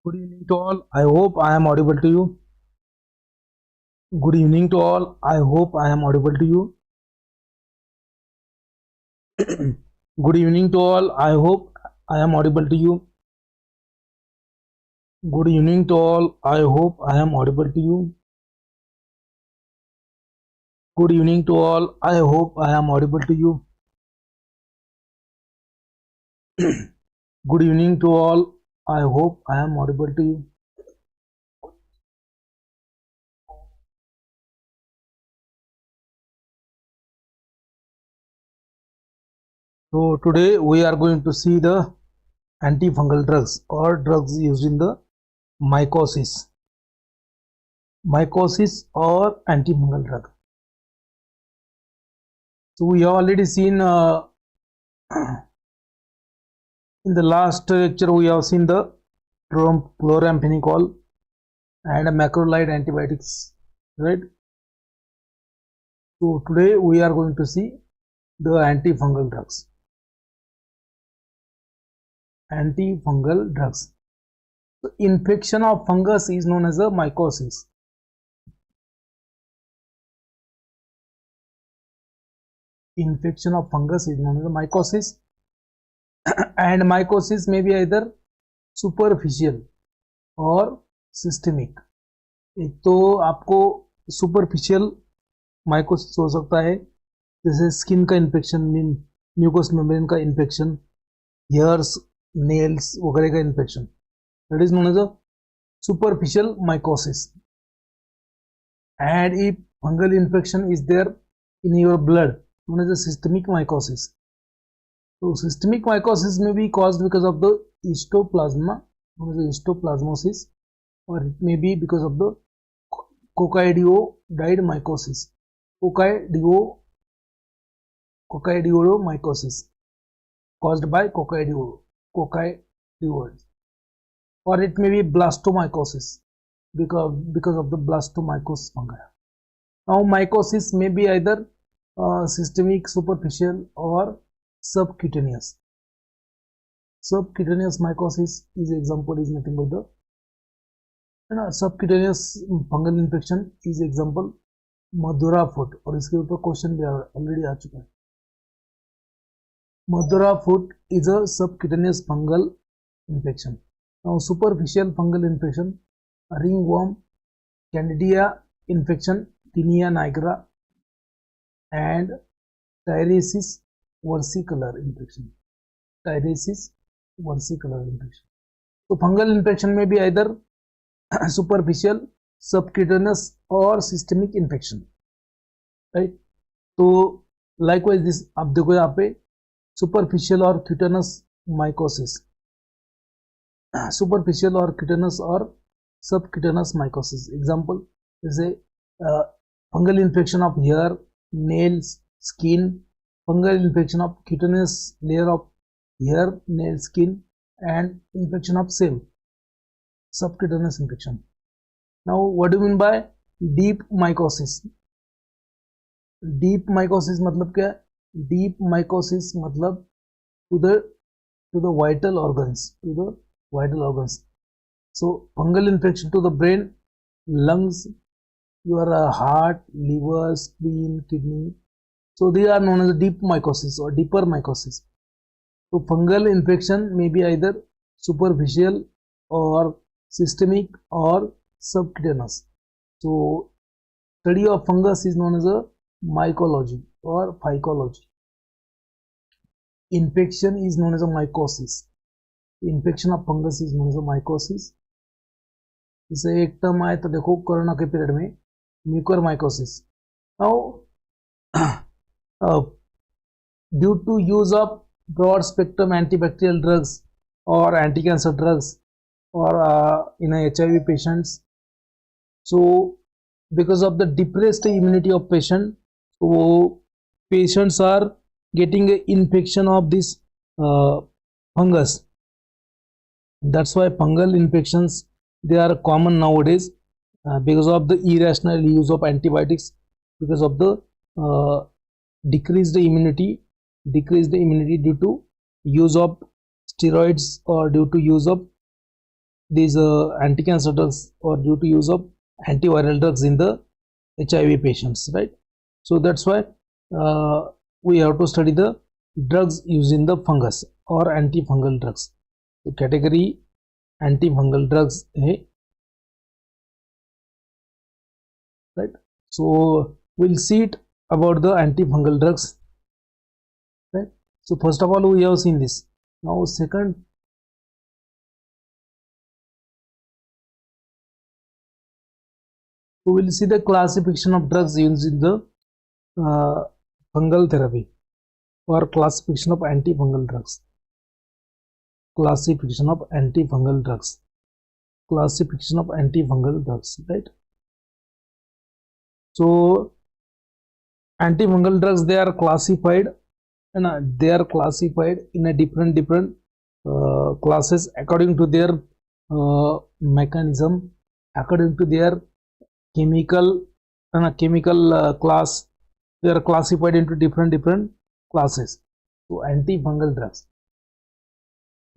Good evening to all. I hope I am audible to you. Good evening to all. I hope I am audible to you. Good evening to all. I hope I am audible to you. Good evening to all. I hope I am audible to you. Good evening to all. I hope I am audible to you. Good evening to all. I hope I am audible to you. So today we are going to see the antifungal drugs or drugs used in the mycosis or antifungal drug. So we have already seen in the last lecture we have seen the chloramphenicol and macrolide antibiotics, right? So today we are going to see the antifungal drugs. Antifungal drugs. So infection of fungus is known as a mycosis. Infection of fungus is known as a mycosis. And mycosis may be either superficial और systemic. एक तो आपको superficial mycosis हो सकता है, जैसे skin का infection, mucus membrane का इन्फेक्शन, हेयर्स, नेल्स वगैरह का infection, that is known as a superficial mycosis. And if fungal infection is there in your blood, known as a systemic mycosis. So systemic mycosis may be caused because of the histoplasma, known as histoplasmosis, or it may be because of the coccidioid mycosis, coccidiomycosis, caused by coccidioids, or it may be blastomycosis because of the blastomycos fungi. Now mycosis may be either systemic, superficial or subcutaneous. Subcutaneous mycosis is example is nothing but the subcutaneous fungal infection is example Mathura foot, और इसके ऊपर question भी already आ चुका है. मधुरा foot is a subcutaneous fungal infection. Now superficial fungal infection, ringworm, candida infection, tinea nigra, and tyrosis versicolor infection. Tyrosis versicolor infection. So fungal infection may be either superficial, subcutaneous or systemic infection, right? So likewise this आप देखो यहाँ पे superficial or cutaneous mycosis, superficial or cutaneous or subcutaneous mycosis. Example जैसे fungal infection of hair, nails, skin, fungal infection of cutaneous layer of hair, nail, skin, and infection of cell, subcutaneous infection. Now what do you mean by deep mycosis? Deep mycosis मतलब क्या? Deep mycosis मतलब to the vital organs, So fungal infection to the brain, lungs, your heart, liver, spleen, kidney. So they are known as deep mycosis or deeper mycosis. So fungal infection may be either superficial or systemic or subcutaneous. So study of fungus is known as a mycology or phycology. Infection is known as a mycosis. Infection of fungus is known as a mycosis. जैसे एक term आए तो देखो corona के period में Mucor mycosis. Now due to use of broad spectrum antibacterial drugs or anti-cancer drugs or in HIV patients, so because of the depressed immunity of patient, so patients are getting an infection of this fungus. That's why fungal infections, they are common nowadays because of the irrational use of antibiotics, because of the decreased immunity due to use of steroids or due to use of these anti-cancer drugs or due to use of antiviral drugs in the HIV patients, right? So that's why we have to study the drugs used in the fungus or antifungal drugs. So category antifungal drugs hai, right? So we'll see it about the antifungal drugs, right? So first of all we have seen this. Now second, we will see the classification of drugs used in the fungal therapy or classification of antifungal drugs. Classification of antifungal drugs. Classification of antifungal drugs, right? So antifungal drugs, they are classified and they are classified in a different classes according to their mechanism, according to their chemical class. They are classified into different classes. So antifungal drugs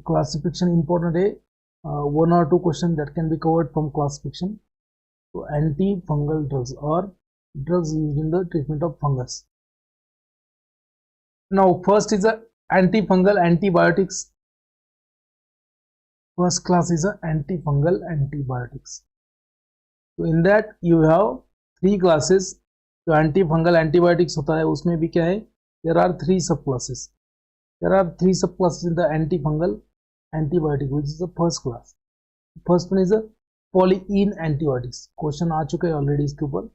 classification important है, one or two questions that can be covered from classification. So antifungal drugs or drugs used in the treatment of fungus. Now first is the antifungal antibiotics. First class is the antifungal antibiotics. So in that you have three classes. जो antifungal antibiotics होता है उसमें भी क्या है, there are three subclasses. There are three subclasses in the antifungal antibiotic, which is the first class. First one is the polyene antibiotics. Question आ चुका है already इसके ऊपर.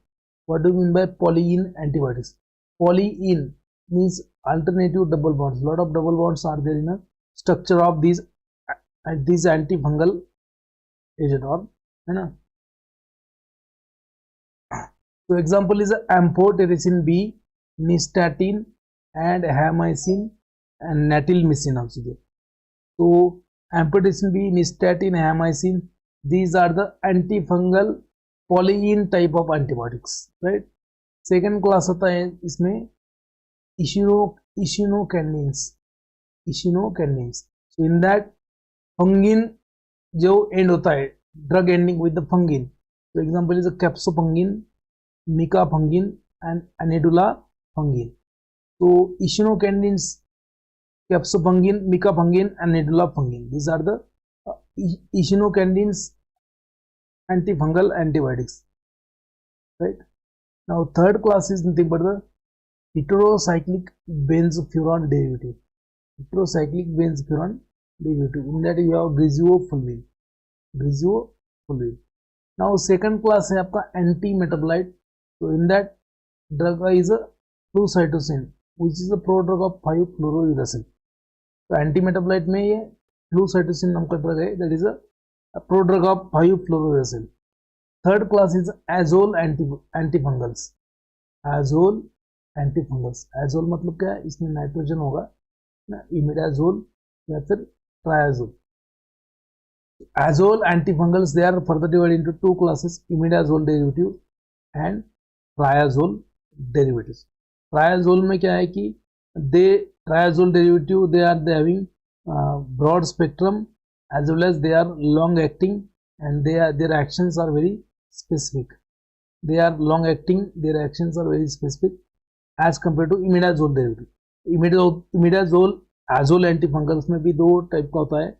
What do you mean by polyene antibiotics? Polyene means alternative double bonds. Lot of double bonds are there in the structure of these antifungal agent or है ना. So example is amphotericin B, nystatin and haemycin and natilmycin also there. So amphotericin B, nystatin, haemycin, these are the antifungal polyene type of antibiotics, right? Second class होता है इसमें echinocandins. So in that fungin जो end होता है, drug ending with the fungin. So example is a capsopungin, micafungin and anidulafungin. So echinocandins, capsopungin, micafungin and anidulafungin, these are the echinocandins antifungal antibiotics, right? Now third class is nothing but the heterocyclic benzofuran derivative. Heterocyclic benzofuran derivative. In that you have griseofulvin. Now second class है आपका anti metabolite. So in that drug is a flucytosine, which is a prodrug of 5-fluorouracil. So anti metabolite में ये flucytosine नाम का drug है, that is a prodrug of 5-fluorouracil. Third class is azole antifungals. Azole antifungals. Azole मतलब क्या है, इसमें nitrogen होगा ना, imidazole या फिर triazole. Azole antifungals, they are further divided into two classes, imidazole derivative and triazole derivatives. Triazole में क्या है कि triazole derivative, they are having broad spectrum as well as they are long acting and their actions are very specific. They are long acting, their actions are very specific as compared to imidazole derivative. Imidazole azole antifungals में भी दो type का होता है.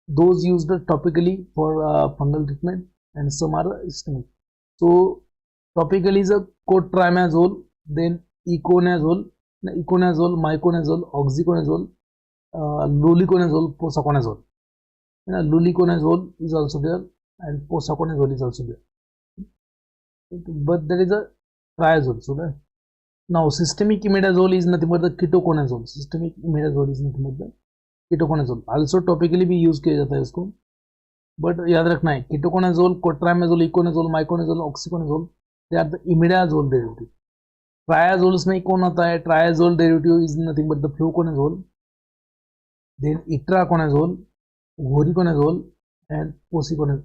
Those used topically for fungal treatment and some are systemic. So topically is a cotrimazole, then iconazole, miconazole, oxyconazole, luliconazole, posaconazole. Luliconazole is also there and posaconazole is also there. But there is a triazole. So that now systemic imidazole is nothing but the ketoconazole. Systemic imidazole is nothing but the ketoconazole. Also topically भी use किया जाता है इसको, but याद रखना है ketoconazole, cotrimazole, iconazole, miconazole, oxyconazole, they are the imidazole derivative. Triazoles में कौन आता है? Triazole derivative is nothing but the fluconazole, then itraconazole, voriconazole and posiconazole.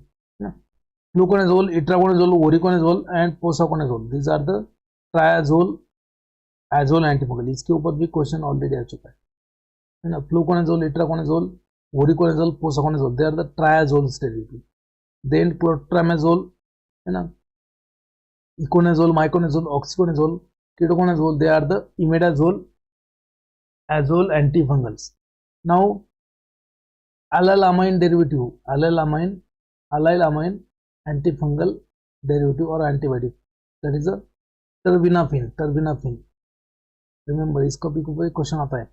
Fluconazole, itraconazole, voriconazole and posaconazole, these are the triazole azole antifungal. इसके ऊपर भी question already आ चुका है ना. Fluconazole, itraconazole, voriconazole, posaconazole, they are the triazoles derivative. Then clotrimazole है ना, econazole, miconazole, oxiconazole, ketoconazole, they are the imidazole azole antifungals. Now allylamine derivative, allylamine antifungal derivative or antibiotic, that is a terbinafine. Remember इसका भी कोई question आता है.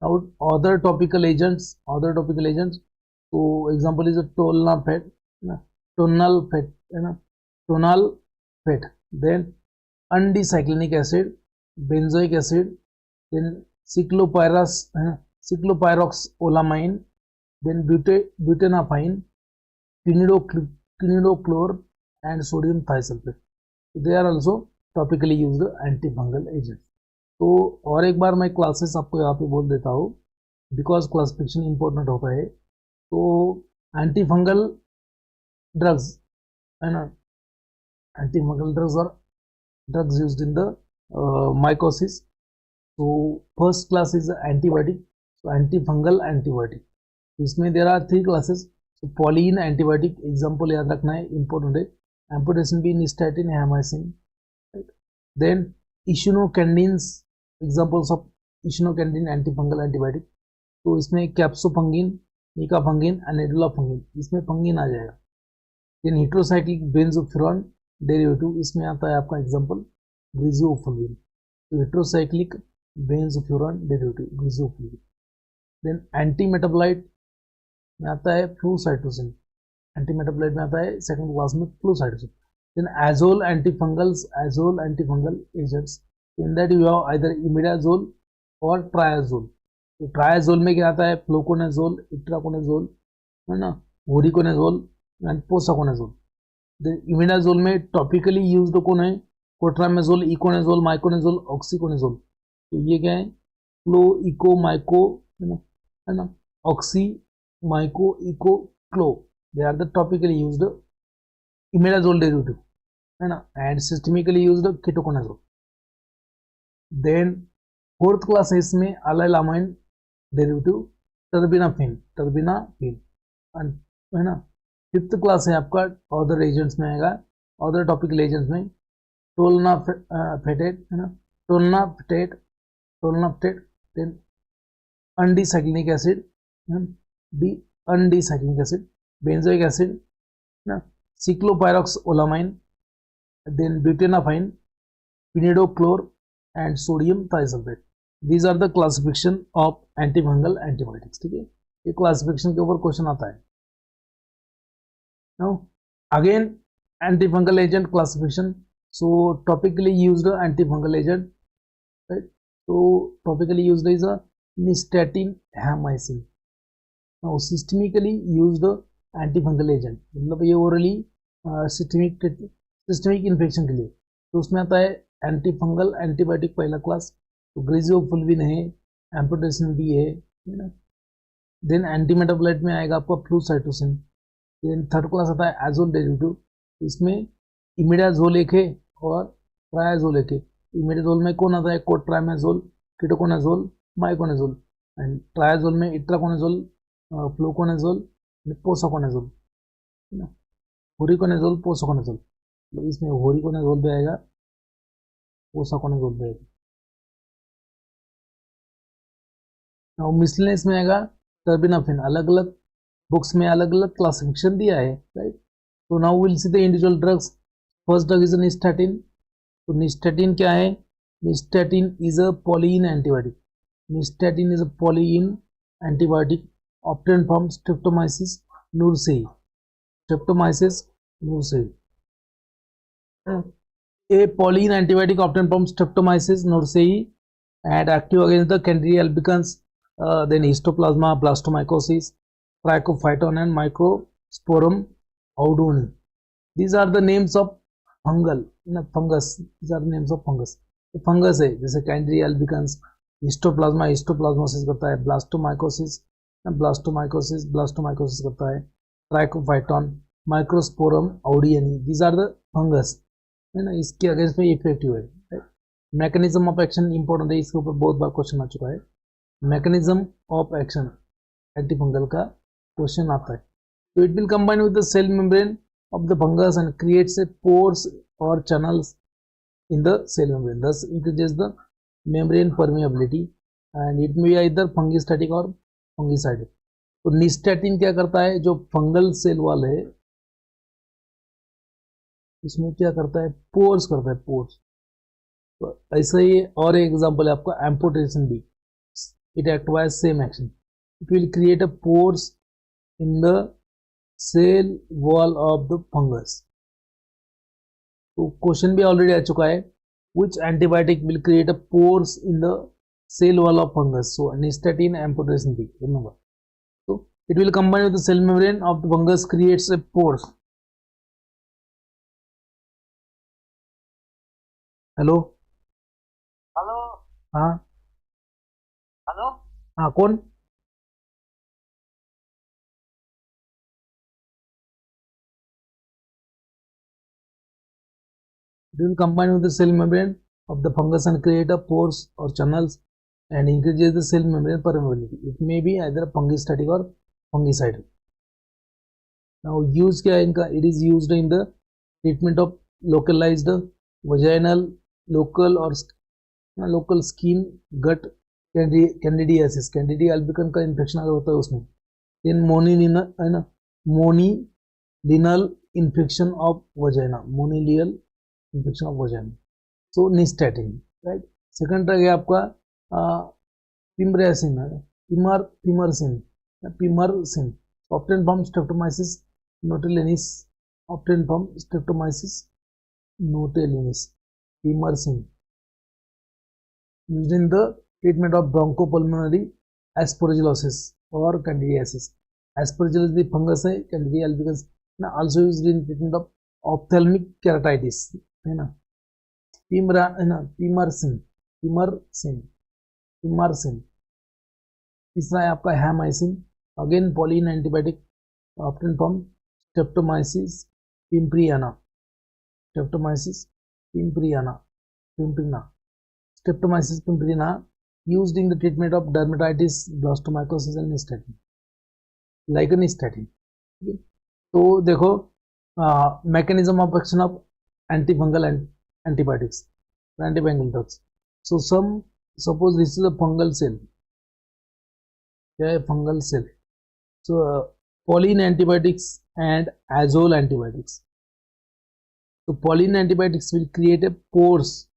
Now other topical agents, so example is a tonal fat, then undicyclinic acid, benzoic acid, then cyclopyroxolamine, then butanafine, quinidochlor and sodium thiosulfate. They are also topically used antifungal agents. तो और एक बार मैं classes आपको यहाँ पे बोल देता हूँ बिकॉज क्लासिफिकेशन इंपॉर्टेंट होता है. तो एंटीफंगल ड्रग्स है ना, एंटीफंगल ड्रग्स और drugs used in the mycosis. तो फर्स्ट क्लास इज एंटीबायोटिक, तो एंटीफंगल एंटीबायोटिक. इसमें there are 3 classes. Polyene antibiotic example याद रखना है, इंपॉर्टेंट है. Amphotericin, nystatin, hamycin. Then echinocandins, examples of echinocandin antifungal antibiotic. तो इसमें कैप्सोफंगिन, निकाफंगिन, एनेडुलाफंगिन, इसमें फंगिन आ जाएगा. देन हिट्रोसाइक्लिक बेंजोफिरॉन डेरिवेटिव, इसमें आता है आपका एग्जाम्पल ग्रिजियोफुल्विन. तो heterocyclic benzofuran derivative griseofulvin. Then antimetabolite में आता है फ्लूसाइटोसिन, एंटीमेटाबोलाइट में आता है सेकंड क्लास में flucytosine. Then azole antifungal agents, in that you have either imidazole और ट्रायाजोल. तो ट्रायाजोल में क्या आता है, फ्लोकोनाजोल, इट्राकोनाजोल है ना, voriconazole and posaconazole. Then imidazole में टॉपिकली यूज्ड कौन है, कोट्रामेजोल, इकोनाजोल, माइकोनाजोल, ऑक्सीकोनाजोल. तो ये क्या है, फ्लो, इको, माइको है ना, oxy, mico, eco, clo, they are the topically used imidazole derivative है ना, and systemically used ketoconazole. Then fourth class है इसमें अलाइलामाइन डेरिवेटिव टर्बिनाफिन है ना. फिफ्थ क्लास है आपका अदर एजेंट्स में आएगा, अदर टॉपिकल एजेंट्स में टोलनाफेटेट है ना, tolnaftate, then undecylenic acid, benzoic acid ना, ciclopirox olamine, then butenafine, quiniodochlor and sodium thiosulphate. These are the classification of antifungal antibiotics. ठीक है, ये क्लासिफिकेशन के ऊपर क्वेश्चन आता है. Now again antifungal agent classification. So topically used antifungal agent, right? So topically used is a nystatin, hamicin. Now systemically used antifungal agent, मतलब ये orally systemic infection के लिए. तो उसमें आता है एंटीफंगल एंटीबायोटिक पहला क्लास, तो ग्रिजियोफुल्विन है, एम्पोटेसिन भी है ना. देन एंटीमेटाबोलाइट में आएगा आपका फ्लूसाइटोसिन. देन थर्ड क्लास आता है एजोल डेरिवेटिव. इसमें इमिडाजोल एक है और ट्रायाजोल एक है. इमिडाजोल में कौन आता है, कोट्रामेजोल, कीटोकोनाजोल, माइकोनाजोल. एंड ट्रायाजोल में इट्राकोनाजोल, फ्लोकोनाजोल, पोसाकोनाजोल है ना, होरिकोनाजोल, पोसाकोनाजोल. तो इसमें होरिकोनाजोल भी आएगा, पोसाकोनाजोल भी आएगा. और मिसलेनियस में आएगा टर्बिनाफिन. अलग अलग बुक्स में अलग अलग क्लासिफिकेशन दिया है, राइट. तो now will see the individual drugs. First drug is nystatin. तो निस्टैटिन क्या है, nystatin is a polyene antibiotic. Nystatin is a polyene antibiotic obtained from Streptomyces nourseii. Streptomyces nourseii. A pollen antibiotic obtained from Streptomyces nourseii and active against the Candida albicans, then Histoplasma, Blastomycosis, Trichophyton and Microsporum audoni. These are the names of fungal, fungus. These are the names of fungus. तो fungus है जैसे कैंड्रिया albicans, histoplasma, histoplasmosis करता है, blastomycosis करता है, trichophyton, microsporum audouinii. These are the fungus है ना, इसके अगेंस्ट में इफेक्टिव है. मैकेनिज्म ऑफ एक्शन इंपॉर्टेंट है, इसके ऊपर बहुत बार क्वेश्चन आ चुका है. मैकेनिज्म ऑफ एक्शन एंटीफंगल का क्वेश्चन आता है. तो it will combine with the cell membrane of the fungus and creates a pores or channels in the cell membrane, thus increases the membrane permeability and it may be either fungistatic or fungicidal. तो nystatin क्या करता है, जो fungal cell wall है इसमें क्या करता है, पोर्स करता है, पोर्स. तो ऐसा ही और एक एग्जांपल है आपका amphotericin B. It act by same action, it will create a pores in the cell wall of the fungus. तो क्वेश्चन भी ऑलरेडी आ चुका है, which antibiotic will create a pores in the cell wall of fungus? So nystatin, amphotericin B, remember. So it will combine with the cell membrane of the fungus, creates a pores. Hello hello हाँ hello हाँ कौन? It will combine with the cell membrane of the fungus and create a pores or channels and increases the cell membrane permeability. It may be either fungistatic or fungicidal. Now use क्या है इनका? It is used in the treatment of localized vaginal, local or local skin, gut candidiasis. Candida albicans का infection अगर होता है उसमें. Then monilinal infection of vagina, monilinal infection of vagina. So nystatin, right? Second drug है आपका पिमरेसिन, पिमरसिन, obtained from Streptomyces notelinus, obtained from Streptomyces notelinus, pimersin, used in the treatment of bronchopulmonary aspergillosis or candidiasis. Aspergillosis the fungus है, Candida albicans also used in treatment of ophthalmic keratitis, है ना. पिमरसिन. तीसरा है आपका hamycin, again polyene antibiotic, obtained from Streptomyces pimprina, used in the treatment of dermatitis, blastomycosis and nystatin, like a nystatin. तो देखो mechanism of action of antifungal and antibiotics, antifungal drugs. So suppose this is a fungal cell, क्या है, fungal cell. So Pauline antibiotics and azole antibiotics. So Pauline antibiotics will create a pores,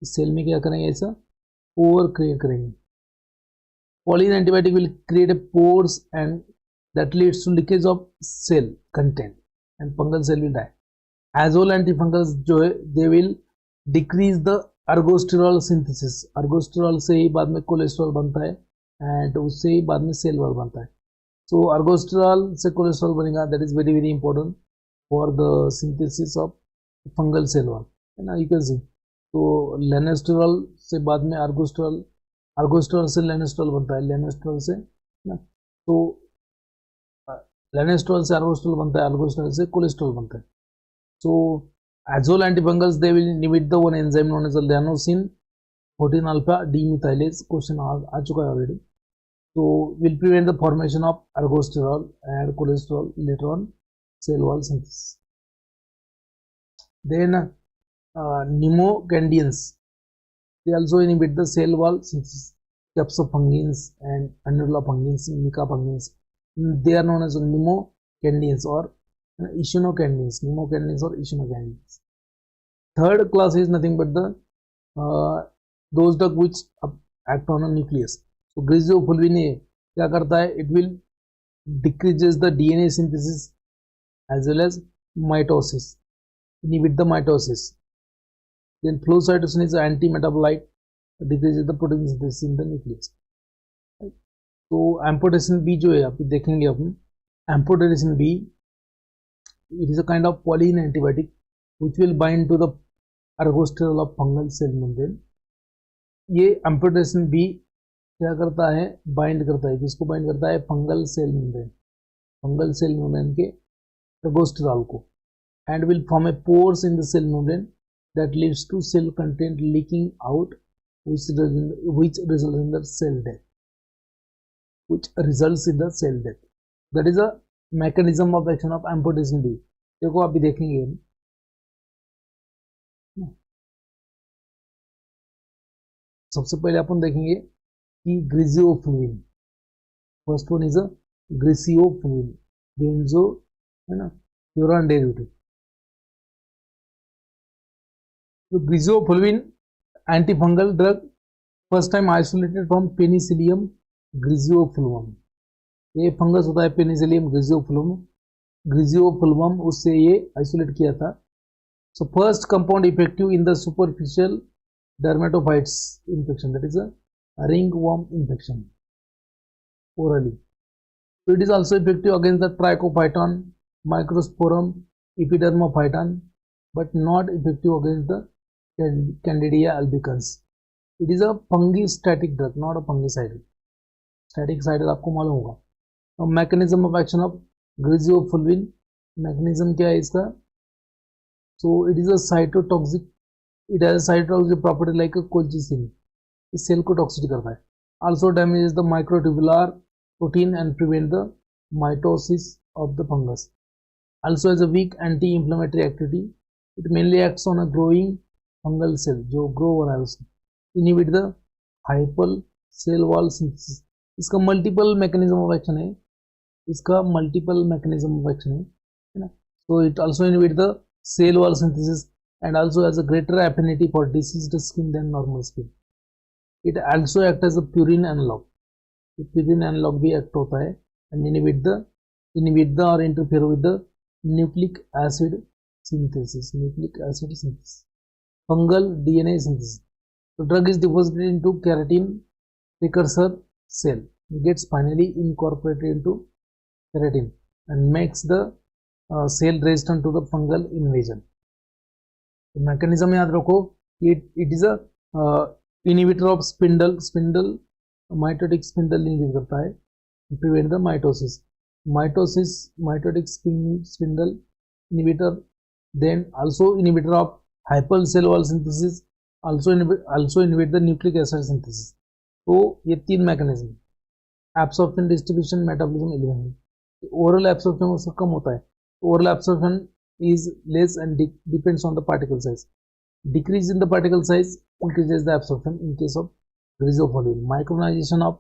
cell में क्या करेंगे, ऐसा pore create करेंगे. Pauline antibiotic will create a pores and that leads to leakage of cell content and fungal cell will die. Azole antifungals जो है they will decrease the ergosterol synthesis. ergosterol से ही बाद में कोलेस्ट्रॉल बनता है and उससे ही बाद में सेल वॉल बनता है. So ergosterol से कोलेस्ट्रॉल बनेगा, that is very important for the synthesis of fungal cell wall, है ना. You can see. तो लेनेस्टेरॉल से बाद में ergosterol से लेनेस्टेरॉल बनता है, लेनेस्टेरॉल से ना, तो लेनेस्टेरॉल से ergosterol बनता है, ergosterol से कोलेस्ट्रॉल बनता है. So azole antifungals they will inhibit the one enzyme known as the lanosin 14 alpha demethylase. Question आ चुका है already. So will prevent the formation of ergosterol and cholesterol later on cell wall synthesis. Then pneumocandins, they also inhibit the cell wall synthesis. Capsopungins and annulopungins, micapungins, they are known as pneumocandins or echinocandins, Third class is nothing but the those drugs which act on a nucleus. So griseofulvin क्या करता है, it will decreases the DNA synthesis as well as mitosis, inhibit the mitosis. Then flucytosine is an anti-metabolite, decreases the protein synthesis in the nucleus. तो एम्पोटेरिसिन B जो है आप देखेंगे अपन, एम्पोटेरिसिन B, it is a kind of Pauline antibiotic which will bind to the ergosterol of fungal cell membrane. ये एम्पोटेरिसिन B क्या करता है, bind करता है, किसको बाइंड करता है, फंगल सेल मेम्ब्रेन के ergosterol को, and will form a pores in the cell membrane that leads to cell content leaking out, which results in the cell death. That is a mechanism of action of amphotericin B, देखो आप भी देखेंगे। सबसे पहले अपन देखेंगे कि griseofulvin, first one is a griseofulvin, benzo है ना फ्यूरान डेरिवेटिव। तो griseofulvin antifungal drug, first time isolated from Penicillium griseofulvum. ये फंगस होता है पेनिसिलियम ग्रिजियोफ्लुवम, उससे ये आइसोलेट किया था। So first compound effective in the superficial dermatophytes infection, that is a ringworm infection orally. So it is also effective against the trichophyton, microsporum, epidermophyton, but not effective against the Candida albicans. It is a fungistatic drug, not a fungicidal. Static sidal आपको मालूम होगा। तो mechanism of action of griziofulvin, mechanism क्या है इसका? So it is a cytotoxic, it has a cytotoxic property like a colchicine, इस cell को toxic करता है। Also damages the microtubular protein and prevent the mitosis of the fungus. Also has a weak anti-inflammatory activity. It mainly acts on a growing fungal cell, जो grow हो रहा है उसमें। Inhibit the hypal cell wall synthesis. इसका multiple mechanism of action है, इसका multiple mechanism of action है ना। So it also inhibit the cell wall synthesis and also has a greater affinity for diseased skin than normal skin. It also acts as a purine analog. Purine analog भी act होता है and inhibit the or interfere with the nucleic acid synthesis. Fungal DNA synthesis. The drug is deposited into keratin precursor cell. It gets finally incorporated into keratin and makes the cell resistant to the fungal invasion. The mechanism याद रखो, it is a inhibitor of spindle mitotic spindle inhibit करता है, prevent the mitotic spindle inhibitor, then also inhibitor of hypal cell wall synthesis, also inhibit the nucleic acid synthesis. तो ये तीन mechanism, absorption, distribution, metabolism, elimination. Oral absorption उसका कम होता है, oral absorption is less and depends on the particle size. Decrease in the particle size increases the absorption in case of griziofulvin. Micronization of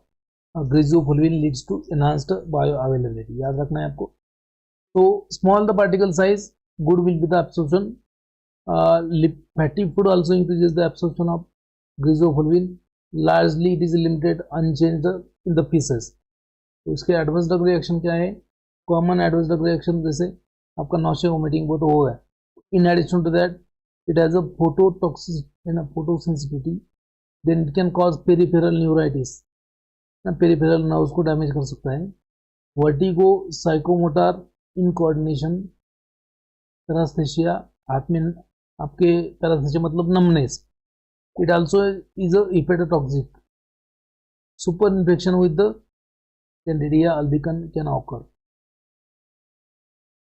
griziofulvin leads to enhanced bioavailability. याद रखना है आपको। So small the particle size, good will be the absorption. Fatty food also increases the absorption of griziofulvin. Largely it is limited unchanged in the feces. तो इसके adverse drug reaction क्या है? Common adverse drug reaction जैसे आपका nausea vomiting वो तो होगा। In addition to that it has a phototoxic है ना, photosensitivity, then it can cause peripheral neuritis ना, पेरिफेरल नर्व्स को डैमेज कर सकता है। वर्टिगो, साइकोमोटर इनकोऑर्डिनेशन, पैरास्थेशिया, हाथ में आपके पैरास्थेशिया मतलब numbness. It also is a hepatotoxic, super infection with the Candida albicans can occur.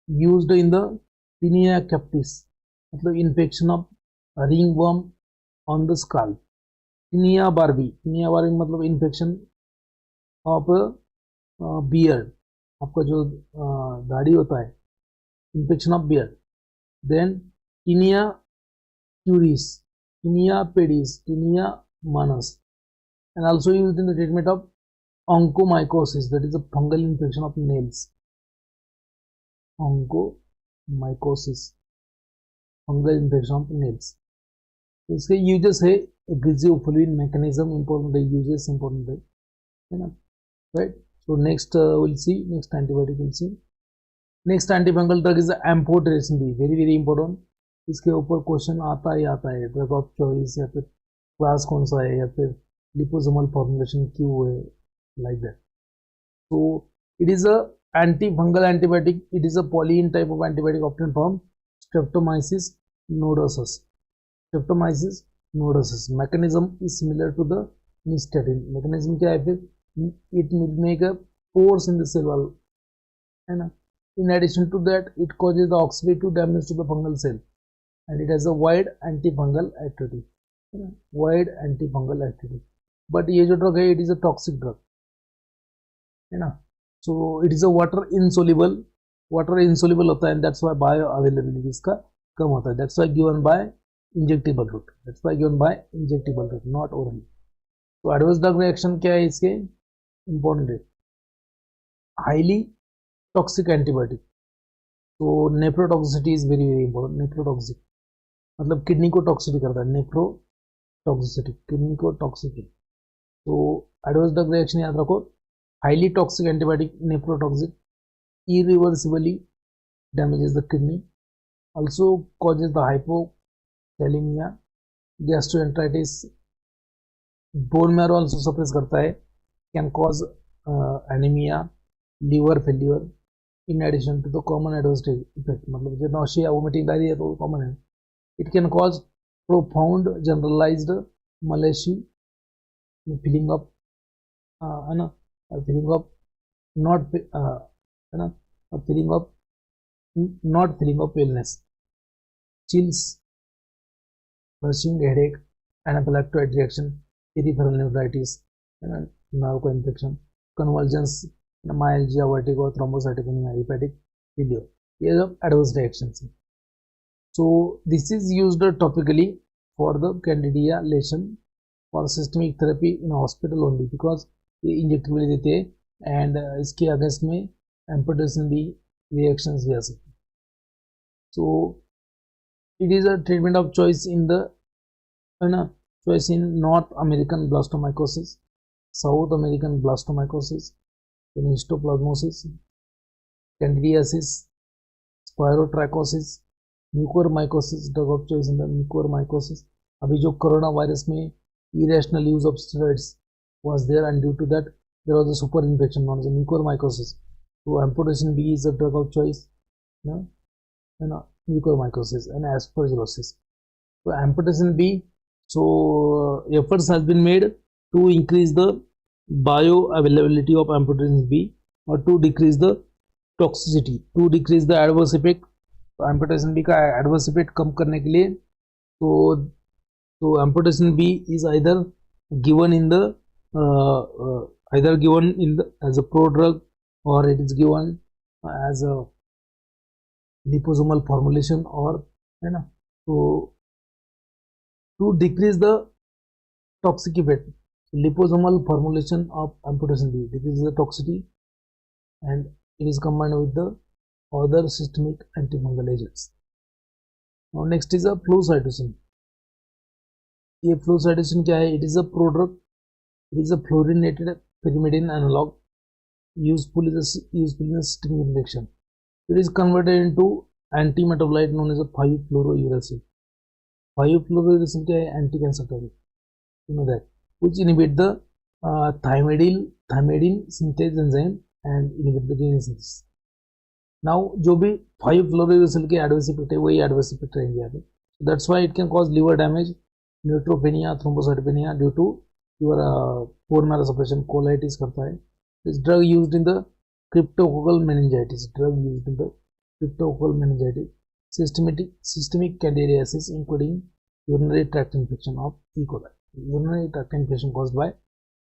Used in the tinea capitis, मतलब infection of ringworm on the skull. tinea barbi मतलब infection of beard, आपका जो दाढ़ी होता है, infection of beard. देन tinea curis, tinea pedis, tinea manus, and also used in the treatment of onychomycosis, that is a fungal infection of nails. onychomycosis, fungal infection of nails. इसके uses है, griseofulvin mechanism important है, uses important है ना, right. So next will see, next antibiotic will see. Next antifungal drug is amphotericin B, very very important. इसके ऊपर question आता ही आता है, ड्रग ऑफ चॉइस या फिर क्लास कौन सा है या फिर लिपोसोमल फॉर्मुलेशन क्यों है, like that. So it is a antifungal antibiotic. It is a polyene type of antibiotic obtained from Streptomyces nodosus. Streptomyces nodosus. Mechanism is similar to the nystatin. Mechanism क्या है फिर? It will make a pores in the cell wall, है ना। In addition to that, it causes the oxidative damage to the fungal cell, and it has a wide antifungal activity. Wide antifungal activity. But ये जो drug है, it is a toxic drug, है ना। So it is a water insoluble होता है, and that's why bio availability इसका कम होता है, that's why given by injectable route, not oral. तो एडवर्स ड्रग रिएक्शन क्या है इसके, इंपॉर्टेंट है, हाईली टॉक्सिक एंटीबायोटिक। तो nephrotoxicity is very very important. Nephrotoxic मतलब किडनी को टॉक्सिटी करता है, नेफ्रोटॉक्सिसिटी किडनी को टॉक्सिक है। तो एडवर्स ड्रग रिएक्शन याद रखो, highly toxic antibiotic nephrotoxic, irreversibly damages the kidney, also causes the hypokalemia, gastroenteritis, bone marrow also suppress करता है, can cause anemia, liver failure, in addition to the common adverse effect, मतलब जो nausea, vomiting, diarrhea तो common है, it can cause profound generalized malaise, feeling of है ना, feeling of not है ना, feeling of not feeling of illness, chills, burning headache, anaphylactic reaction, peripheral nephritis, nerve infection, convulsions, myalgia, vertigo, thrombocytopenia, hepatic failure. These are adverse reactions. So this is used topically for the candida lesion for systemic therapy in hospital only, because ये injectable देते हैं, and इसके against में amputation भी reactions भी आ सकते हैं। So it is a treatment of choice in the, है ना, choice in North American blastomycosis, South American blastomycosis, histoplasmosis, candidiasis, sporotrichosis, mucormycosis, drug of choice in the mucormycosis. अभी जो कोरोना वायरस में irrational use of steroids was there, and due to that there was a super infection known as mucormycosis. So amphotericin B is a drug of choice, mucormycosis and aspergillosis. So amphotericin B, so efforts has been made to increase the bioavailability of amphotericin B, or to decrease the toxicity, to decrease the adverse effect. तो amphotericin B का adverse effect कम करने के लिए, तो amphotericin B is either given in the as a prodrug, or it is given as a liposomal formulation, or है ना, to decrease the toxic effect, liposomal formulation of amphotericin B decreases the toxicity, and it is combined with the other systemic antifungal agents. Now next is a flucytosine. ये flucytosine क्या है, it is a prodrug, it is a fluorinated pyrimidine analog, useful in systemic infection. It is converted into anti-metabolite known as a 5-fluorouracil. 5-fluorouracil क्या है, anti cancer drug, you know that, which inhibit the thymidine synthase enzyme and inhibit the DNA synthesis. Now जो भी 5-fluorouracil के adverse effect है, वही adverse effect रहेंगे यहाँ पे. So that's why it can cause liver damage, neutropenia, thrombocytopenia due to your bone marrow suppression, colitis करता है. This drug used in the cryptococcal meningitis, systemic candidiasis, including urinary tract infection of E. coli, urinary tract infection caused by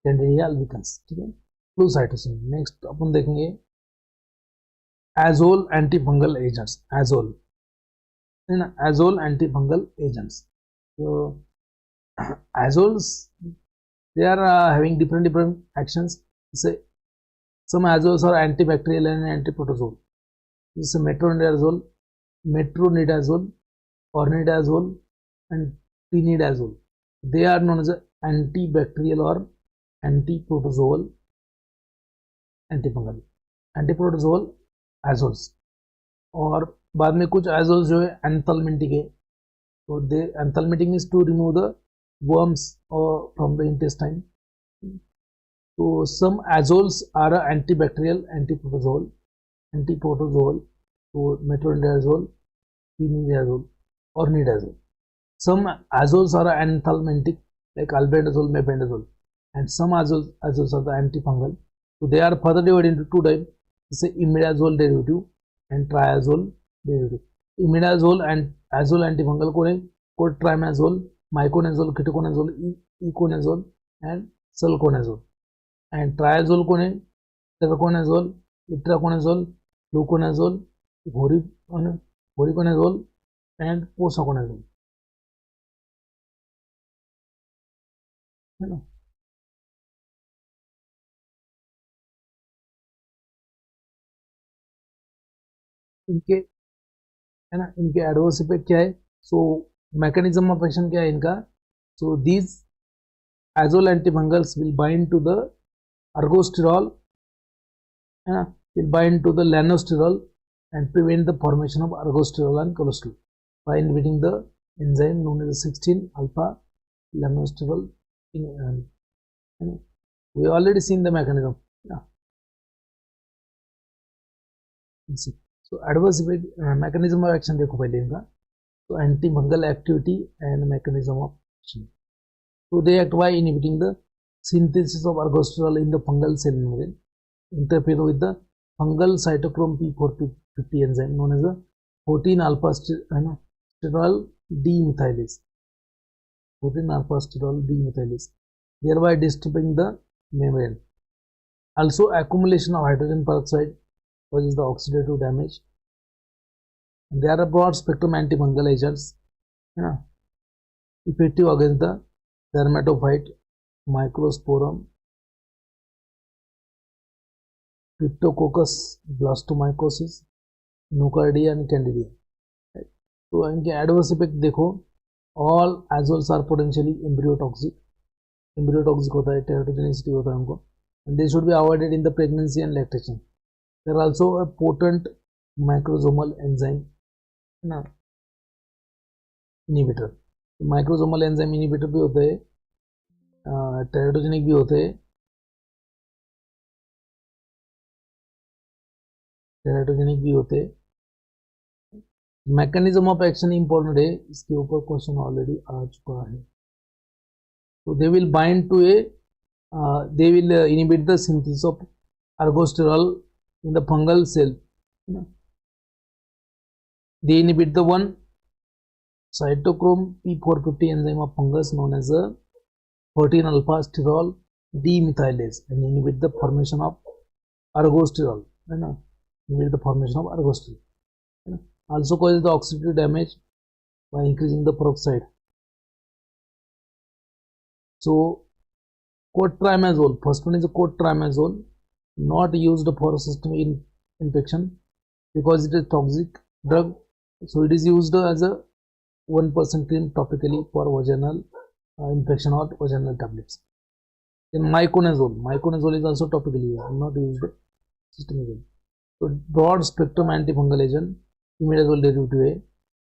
Candida albicans. ठीक है, flucytosine. Next अपन देखेंगे azole antifungal agents. azole antifungal agents. So azoles, they are having different actions. Say some azoles are antibacterial and antiprotozoal. This is metronidazole, ornidazole, and tinidazole. They are known as antibacterial or antiprotozoal antifungal. Antiprotozoal azoles. और बाद में कुछ azoles जो है anthelmintic है. So the anthalmentic is to remove the worms from the intestine. So some azoles are antibacterial, antiprotozoal. So metronidazole, tinidazole, ornidazole. Some azoles are anthalmentic, like albendazole, mebendazole, and some azoles are the antifungal. So they are further divided into two types. This is imidazole derivative and triazole derivative. Imidazole and azole antifungal कौन है, code ट्राइमेजोल, माइकोनेजोल, कीटोकोनेजोल, इकोनेजोल and सल्कोनेजोल. And ट्राइazole कौन है, टेराकोनेजोल, itraconazole, fluconazole, voriconazole and posaconazole, है ना. इनके, है ना, इनके एडवर्स इफेक्ट क्या है. सो मैकेनिज्म ऑफ एक्शन क्या है इनका. So these azole antifungals will bind to the ergosterol, है ना, will bind to the lanosterol and prevent the formation of ergosterol and cholesterol by inhibiting the enzyme known as 16 alpha lanosterol. We already seen the mechanism. Yeah. So adverse effect, mechanism of action देखो पहले इनका. So antifungal activity and mechanism of action. So they act by inhibiting the synthesis of ergosterol in the fungal cell membrane, interfere with the fungal cytochrome P450 enzyme known as the 14 alpha sterol demethylase. 14 alpha sterol demethylase, thereby disturbing the membrane. Also, accumulation of hydrogen peroxide causes the oxidative damage. And there are broad spectrum antifungal agents, effective against the dermatophyte, microsporum, Cryptococcus blastomycosis, nocardia and candida. Right. तो इनके adverse effect देखो, all azoles are potentially embryotoxic. Embryotoxic होता है, teratogenicity होता है उनको, and they should be avoided in the pregnancy and lactation. There are also a potent microsomal enzyme inhibitor. Microsomal enzyme inhibitor भी होते हैं, टेराटोजेनिक भी होते हैं, मैकेनिज्म ऑफ एक्शन इंपॉर्टेंट है, इसके ऊपर क्वेश्चन ऑलरेडी आ चुका है. तो they will bind to a, they will inhibit the synthesis of ergosterol in the fungal cell. They inhibit the one cytochrome P450 enzyme of fungus known as a 14 alpha sterol demethylase and inhibit the formation of ergosterol. Inhibit the formation of ergosterol. Also causes the oxidative damage by increasing the peroxide. So cotrimazole, first one is a cotrimazole, not used for systemic infection because it is toxic drug. So it is used as a 1% cream topically for vaginal infection or vaginal tablets. Then miconazole is also topically used, not used systemically. So broad spectrum antifungal agent, imidazole derivative A,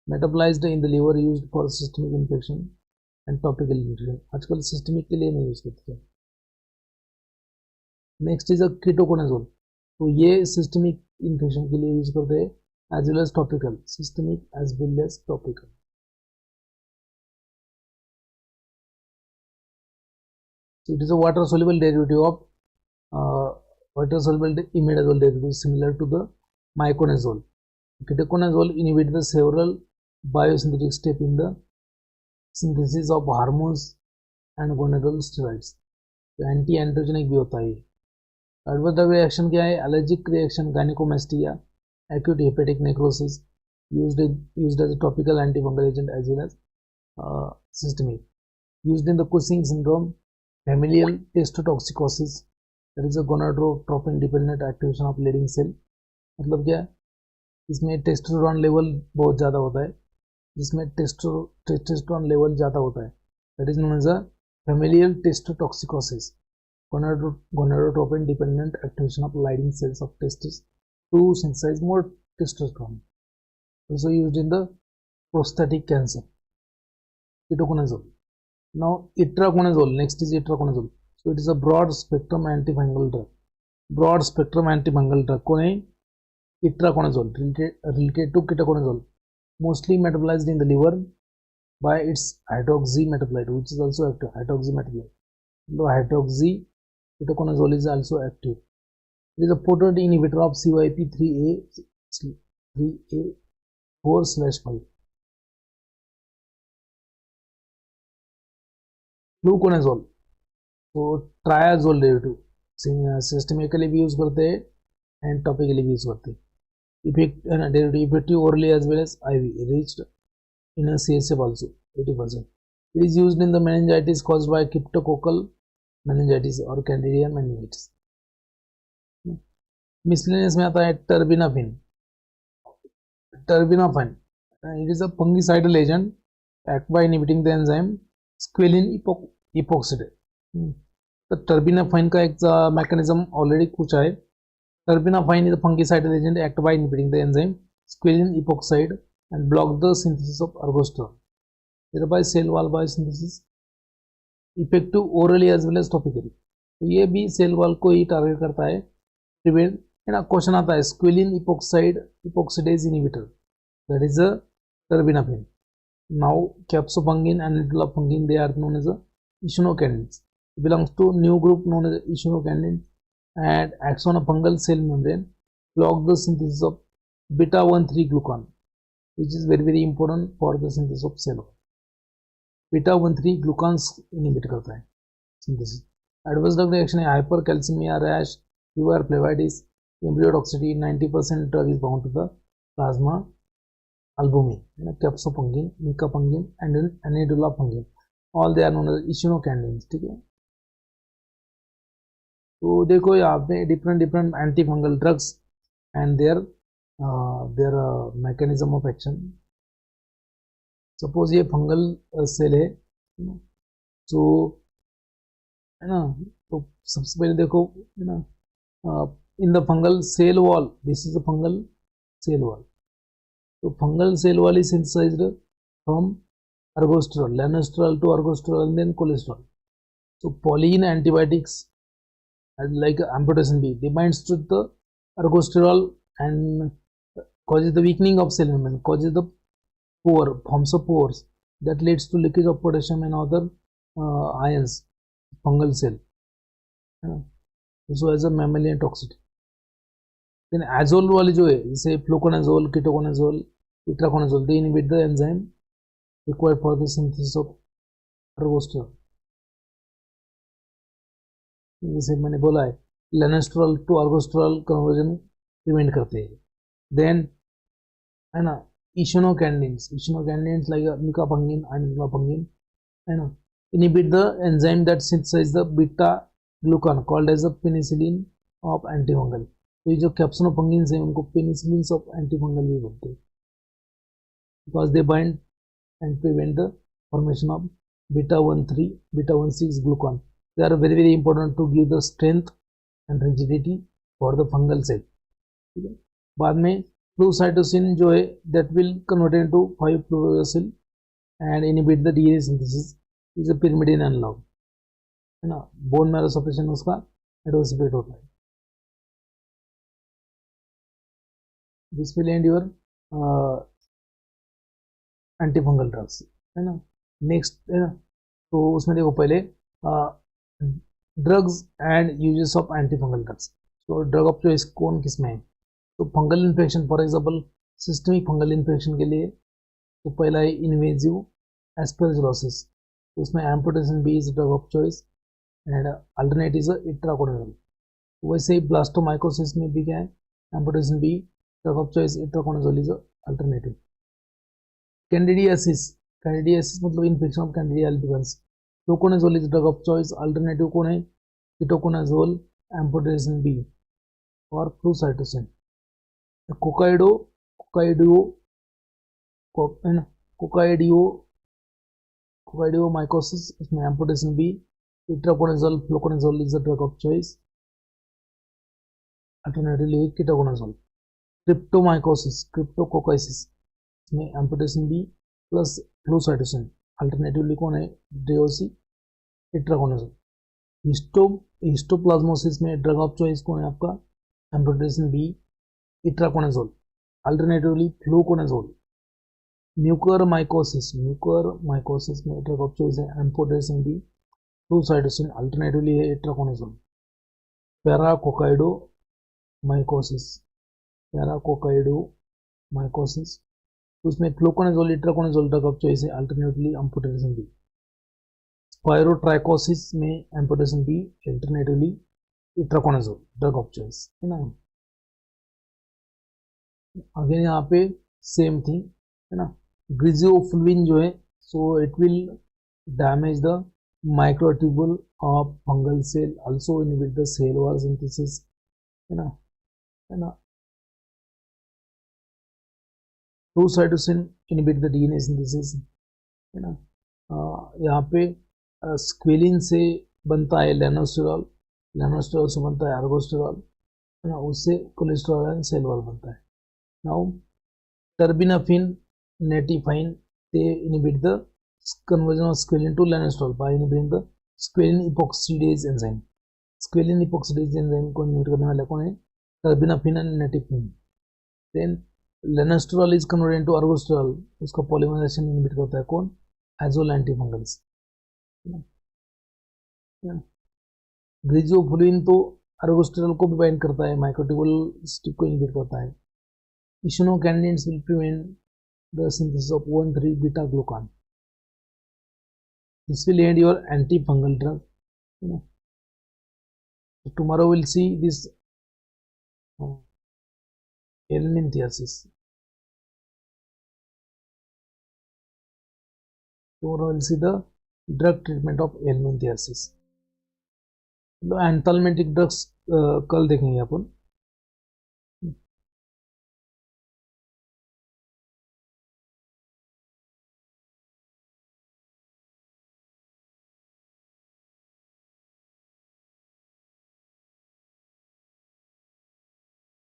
metabolized in the liver, used for systemic infection and topical infection. आजकल systemic के लिए नहीं use करते. Next is a ketoconazole, तो ये systemic infection के लिए use करते हैं as well as topical, systemic as well as topical. It is a water soluble derivative of water soluble imidazole derivative similar to the miconazole. Ketoconazole inhibit the several biosynthetic step in the synthesis of hormones and gonadal steroids. तो anti androgenic भी होता है. Adverse reaction क्या है, allergic reaction, gynaecomastia, acute hepatic necrosis, used as a topical antifungal agent as well as systemic. Used in the Cushing syndrome, familial testotoxicosis, that is a gonadotropin dependent activation of leading cell. मतलब क्या है, इसमें testosterone level बहुत ज़्यादा होता है, जिसमें testosterone level ज़्यादा होता है, that is known as a familial testotoxicosis, gonadotropin dependent activation of leading cells of testes to synthesize more testosterone. Also used in the prostatic cancer. Ketoconazole. Now itraconazole, next is itraconazole. So it is a broad spectrum antifungal drug. Broad spectrum antifungal drug कौन है, itraconazole, related to ketoconazole, mostly metabolized in the liver by its hydroxy metabolite, which is also active, hydroxy metabolite. The hydroxy ketoconazole is also active. It is a potent inhibitor of CYP3A4/5. Fluconazole, तो ट्रायाजोल derivative, systemically भी use करते हैं and topically भी use करते हैं. Effective orally as well as IV reached in a CSF also 80%. It is used in the meningitis caused by cryptococcal meningitis or Candida meningitis. Miscellaneous में आता है terbinafine. Terbinafine. It is a fungicidal agent act by inhibiting the enzyme squalene epoxidase. तो terbinafine का एक mechanism already कुछ है. Terbinafine is a fungicidal agent act by inhibiting the enzyme squalene epoxide and block the synthesis of ergosterol, thereby cell wall biosynthesis. Effective orally as well as topically. तो ये भी cell wall को ही target करता है. Prevent है ना. Question आता है squalane epoxidase inhibitor, that is a terbinafine. Now capsopungin and adulafungin, they are known as a echinocandins. It belongs to new group known as echinocandins and acts on a fungal cell membrane, block the synthesis of beta-1,3 glucan, which is very very important for the synthesis of cell wall. beta-1,3 glucans inhibit करता है synthesis. Adverse drug reaction है hypercalcemia, rash, fever, phlebitis, embryotoxicity. 90% drug is bound to the plasma albumin. Capsopungin, nicapungin and anidulafungin, all they are known as echinocandins. ठीक है. तो देखो यहाँ पे different anti fungal drugs and there mechanism of action. Suppose ये fungal cell है तो है ना. तो सबसे पहले देखो है ना, in the fungal cell wall, this is the fungal cell wall. तो fungal cell wall is synthesised from ergosterol, lansoprazole to ergosterol and then cholesterol. So polyene antibiotics like amphotericin B, they binds to the ergosterol and causes the weakening of cell membrane, causes the pore, forms of pores that leads to leakage of potassium and other ions, fungal cell. So as a mammalian toxicity. Then azole वाले जो है जैसे fluconazole, ketoconazole, itraconazole, they inhibit the enzyme required for the synthesis of ergosterol. जैसे मैंने बोला है लेनेस्ट्रॉल to ergosterol conversion prevent करते हैं. देन है ना echinocandins like nicapungin and adulafungin है ना, inhibit the enzyme that synthesize the beta glucan called as the penicillin of antifungal. तो ये जो कैप्सोनोफंगिन्स हैं उनको पेनिसिलिन्स ऑफ एंटीफंगल भी बोलते हैं because they bind and prevent the formation of beta-1,3, beta-1,6 glucan. They are very very important to give the strength and rigidity for the fungal cell. ठीक है. बाद में फ्लूसाइटोसिन जो है that will convert into 5-fluorouracil and inhibit the DNA synthesis, is a pyrimidine analog है ना. Bone marrow suppression उसका adverse effect होता है. This will end your antifungal drugs है ना. नेक्स्ट है ना, तो उसमें देखो पहले drugs and uses of antifungal drugs. तो ड्रग ऑफ चॉइस कौन किस में है. तो fungal infection, for example systemic fungal infection के लिए तो पहला है इन्वेजिव एस्पेरजिलोसिस. तो उसमें amphotericin B is drug of choice and alternate is itraconazole. वैसे ही ब्लास्टोमाइकोसिस में भी क्या है, amphotericin B drug of choice, itraconazole is alternative. Candidiasis मतलब infection of Candida albicans. Fluconazole is drug of choice, alternative कौन है, कीटोकोनाजोल, एम्फोटेरिसिन बी और flucytosine. Coccidioidomycosis, इसमें amphotericin B, itraconazole, fluconazole is the drug of choice, alternatively ketoconazole. Cryptomycosis, cryptococcosis, इसमें amphotericin B plus flucytosine, alternatively कौन है, ड्रेओसी, itraconazole. Histoplasmosis में drug of choice कौन है आपका, amphotericin B, itraconazole, alternatively fluconazole. Mucormycosis में ड्रग ऑफ चॉइस है एम्फोटेरिसिन बी, फ्लूसाइटोसिन, अल्टरनेटिवली है इट्राकोनाजोल. पैराकोकाइडोमाइकोसिस, उसमें fluconazole, itraconazole drug of choice है, अल्टरनेटिवली एम्फोटेरिसिन बी. स्पायरोट्राइकोसिस में amphotericin B, alternatively itraconazole drug of choice है ना. Again यहाँ पे सेम थिंग है ना, ग्रिजियोफुल्विन जो है so it will damage the microtubule of fungal cell, also inhibit the cell wall synthesis, है ना, to cytosine inhibit the DNA synthesis, है ना। यहाँ पे स्क्वेलिन से बनता है लेनोस्टेरॉल, लेनोस्टेरॉल से बनता है अर्गोस्टेरॉल, है ना, उससे कोलेस्ट्रॉल एंड सेल वॉल बनता है। Now terbinafine, natifine, they inhibit the conversion of squalene to lanositol by inhibiting the squalene epoxidase enzyme. Squalene epoxidase enzyme को inhibit करने वाले कौन है? terbinafine and natifine. Then lanositol is converted into ergosterol, उसका polymerization inhibit करता है कौन? azole antifungals. ग्रिजियोफुलिन तो ergosterol को भी बाइंड करता है, माइक्रोट्यूबुल स्टिक को इनहिबिट करता है। Echinocandins will prevent the synthesis of 1,3-beta-glucan. This will aid your antifungal drug. So tomorrow we'll see this helminthiasis. Tomorrow we'll see the drug treatment of helminthiasis. तो एंथालमेंटिक drugs कल देखेंगे अपन।